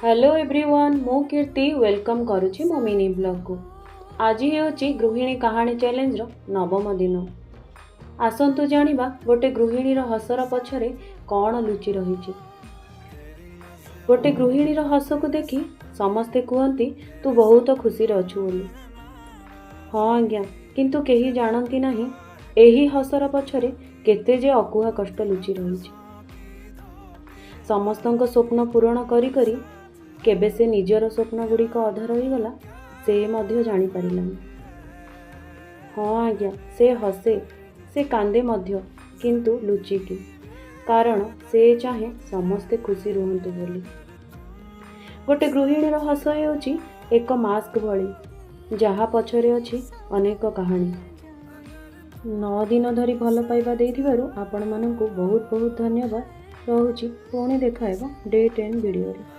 Hello everyone, मु कीर्ति welcome करुछि मो mini blog को। आज हेउछि गृहिणी कहानी चैलेंज रो नवम दिन। आसंतु जानिबा गोटे गृहिणी रो हसर पछरे कौन लुचि रहिछि। गोटे गृहिणी रो हस को देखि समस्ते कहती तू बहुत खुशी रे अछु बोली। हाँ आज्ञा, किंतु केही जानती नाही एही हसर पछरे केते जे अकुहा कष्ट लुचि रहिछि। समस्तଙ୍କ स्वप्न पूरण करी करी केबे से निजर स्वप्न गुड़िक अधा रहीगला से मध्य जानी पारिलानी। हाँ आज्ञा, से हसे से कांदे मध्य, किंतु लुचिकी, कारण से चाहे समस्ते खुशी रुहंतु बोली। गोटे गृहिणीर हस हेउछि एक मास्क भली जहा पछरे अछि अनेक कहानी। 9 दिन धरी भल पाइबा देइथिबारु आपण माननकु बहुत बहुत धन्यवाद। रहुछि पुणी देखा हेबो डे 10 वीडियो रे।